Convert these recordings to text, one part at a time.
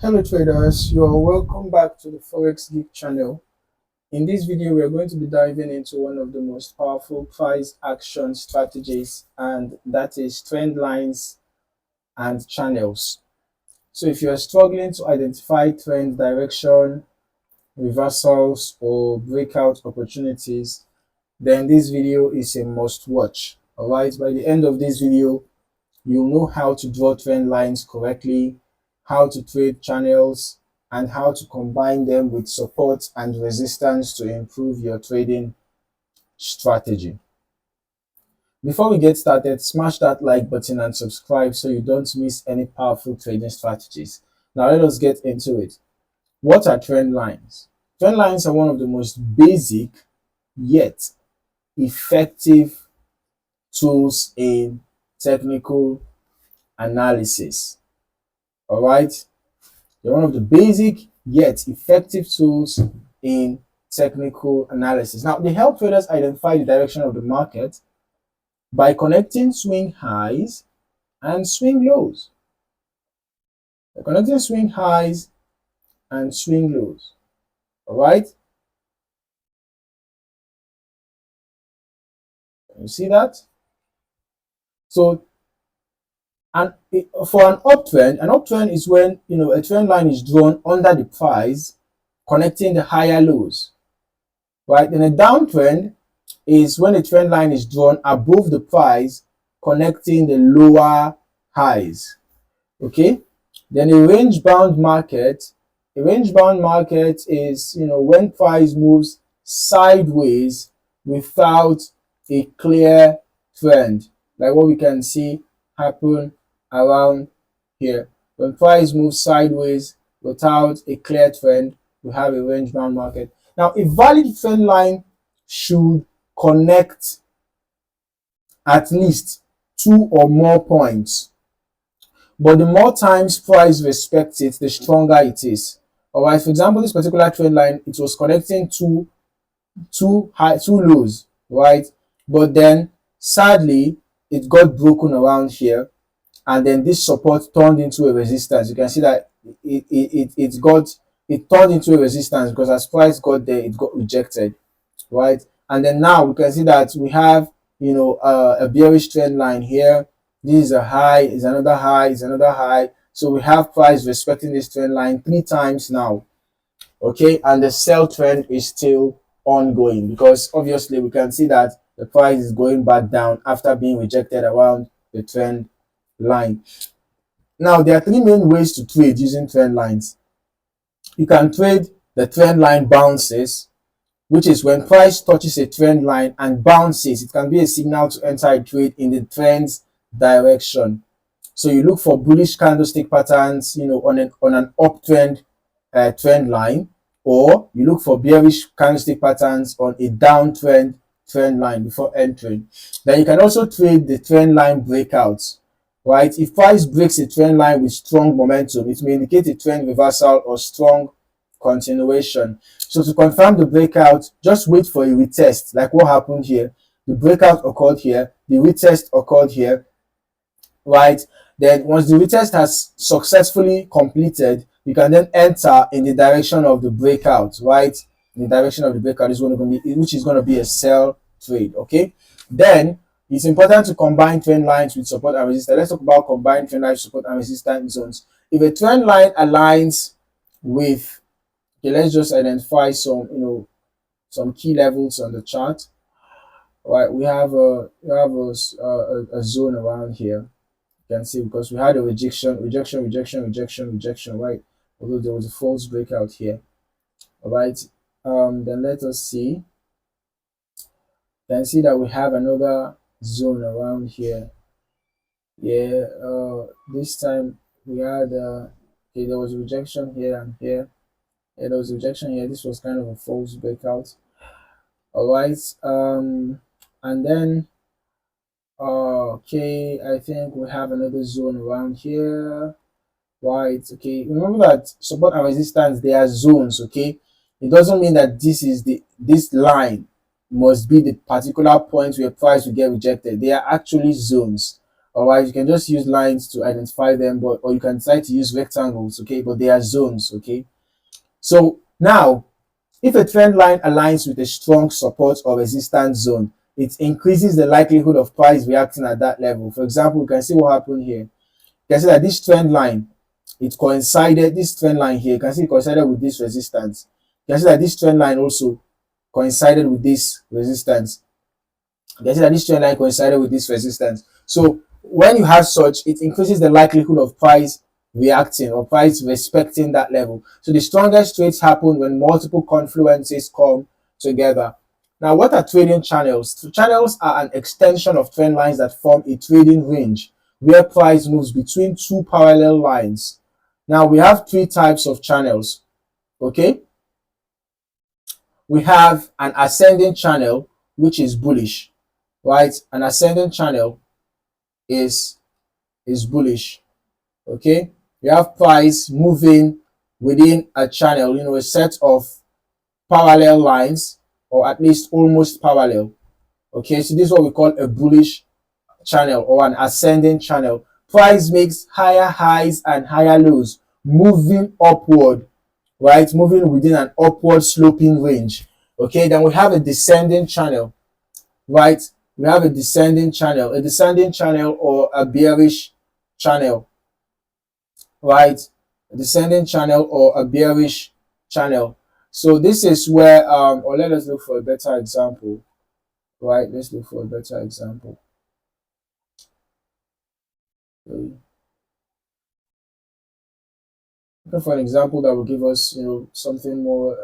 Hello traders, you are welcome back to the Forex Geek channel. In this video, we are going to be diving into one of the most powerful price action strategies, and that is trend lines and channels. So if you are struggling to identify trend direction, reversals, or breakout opportunities, then this video is a must watch. Alright, by the end of this video, you'll know how to draw trend lines correctly, how to trade channels, and how to combine them with support and resistance to improve your trading strategy. Before we get started, smash that like button and subscribe so you don't miss any powerful trading strategies. Now let us get into it. What are trend lines? Trend lines are one of the most basic yet effective tools in technical analysis. All right, they're one of the basic yet effective tools in technical analysis. Now, they help traders identify the direction of the market by connecting swing highs and swing lows. They're connecting swing highs and swing lows. All right, you see that? So, and for an uptrend is when a trend line is drawn under the price, connecting the higher lows, right? Then a downtrend is when a trend line is drawn above the price, connecting the lower highs. Okay, then a range bound market is when price moves sideways without a clear trend, like what we can see happen around here. When price moves sideways without a clear trend, we have a range bound market. Now, a valid trend line should connect at least 2 or more points, but the more times price respects it, the stronger it is. All right, for example, this particular trend line, it was connecting two lows, right? But then sadly it got broken around here, and then this support turned into a resistance. You can see that it turned into a resistance because as price got there, it got rejected, right? And then now we can see that we have a bearish trend line here. This is a high, is another high, is another high. So we have price respecting this trend line 3 times now. Okay, and the sell trend is still ongoing because obviously we can see that the price is going back down after being rejected around the trend line. Now, there are 3 main ways to trade using trend lines. You can trade the trend line bounces, which is when price touches a trend line and bounces. It can be a signal to enter a trade in the trend's direction. So you look for bullish candlestick patterns, on an uptrend trend line, or you look for bearish candlestick patterns on a downtrend trend line before entering. Then you can also trade the trend line breakouts, right? If price breaks a trend line with strong momentum, it may indicate a trend reversal or strong continuation. So to confirm the breakout, just wait for a retest, like what happened here. The breakout occurred here, the retest occurred here, right? Then once the retest has successfully completed, you can then enter in the direction of the breakout, right? In the direction of the breakout is going to be, which is going to be a sell trade. Okay, then it's important to combine trend lines with support and resistance. Let's talk about combined trend lines, support and resistance zones. If a trend line aligns with, okay, let's just identify some key levels on the chart. All right, we have a zone around here. You can see because we had a rejection, right? Although there was a false breakout here. All right, then let us see. You can see that we have another zone around here. Yeah, this time we had okay, there was a rejection here and here. Yeah, there was a rejection here. This was kind of a false breakout. All right, and then okay, I think we have another zone around here. Right, okay, remember that support and resistance, they are zones. Okay, it doesn't mean that this line must be the particular point where price will get rejected. They are actually zones. All right, you can just use lines to identify them, but or you can decide to use rectangles, okay, but they are zones, okay. So now, if a trend line aligns with a strong support or resistance zone, it increases the likelihood of price reacting at that level. For example, you can see what happened here. You can see that this trend line, it coincided, this trend line here, you can see it coincided with this resistance. You can see that this trend line also coincided with this resistance. You can see that this trend line coincided with this resistance. So when you have such, it increases the likelihood of price reacting or price respecting that level. So the strongest trades happen when multiple confluences come together. Now, what are trading channels? Channels are an extension of trend lines that form a trading range where price moves between two parallel lines. Now, we have three types of channels, okay? We have an ascending channel, which is bullish, right? An ascending channel is bullish, okay. You have price moving within a channel, you know, a set of parallel lines, or at least almost parallel, okay. So this is what we call a bullish channel or an ascending channel. Price makes higher highs and higher lows, moving upward, right, moving within an upward sloping range, okay. Then we have a descending channel, right. We have a descending channel or a bearish channel, right. A descending channel or a bearish channel. So this is where or let us look for a better example, right. Let's look for a better example. Looking for an example that will give us, you know, something more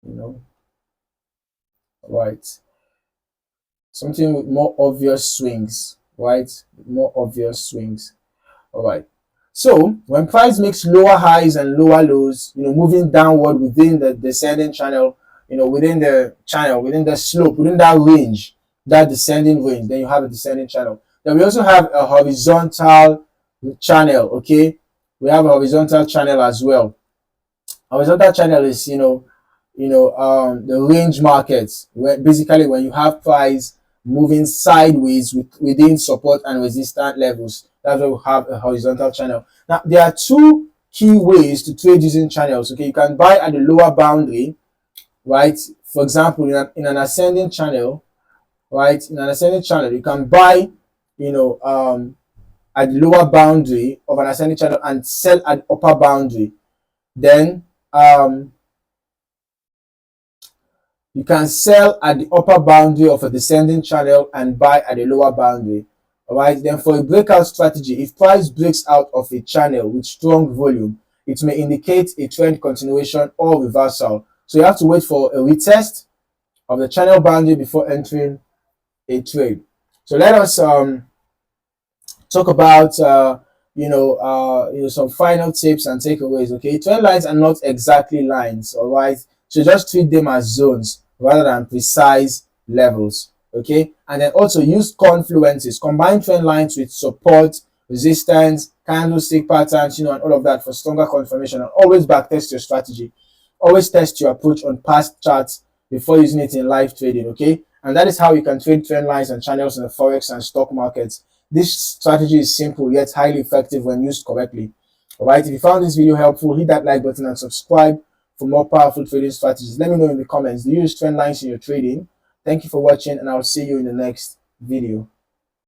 you know, right, something with more obvious swings, right, more obvious swings. All right. So when price makes lower highs and lower lows, you know, moving downward within the descending channel, you know, within the channel, within the slope, within that range, that descending range, then you have a descending channel. Then we also have a horizontal channel, okay? We have a horizontal channel as well. Horizontal channel is, the range markets, where basically when you have price moving sideways within support and resistance levels, that's why we have a horizontal channel. Now there are two key ways to trade using channels, okay. You can buy at the lower boundary, right. For example, in an ascending channel, right, in an ascending channel you can buy, at the lower boundary of an ascending channel and sell at the upper boundary. Then you can sell at the upper boundary of a descending channel and buy at the lower boundary. All right. Then for a breakout strategy, if price breaks out of a channel with strong volume, it may indicate a trend continuation or reversal. So you have to wait for a retest of the channel boundary before entering a trade. So let us talk about some final tips and takeaways. Okay, trend lines are not exactly lines, all right. So just treat them as zones rather than precise levels, okay. And then also use confluences, combine trend lines with support, resistance, candlestick patterns, and all of that for stronger confirmation. And always backtest your strategy. Always test your approach on past charts before using it in live trading, okay. And that is how you can trade trend lines and channels in the forex and stock markets. This strategy is simple yet highly effective when used correctly. Alright, if you found this video helpful, hit that like button and subscribe for more powerful trading strategies. Let me know in the comments, do you use trend lines in your trading? Thank you for watching, and I'll see you in the next video.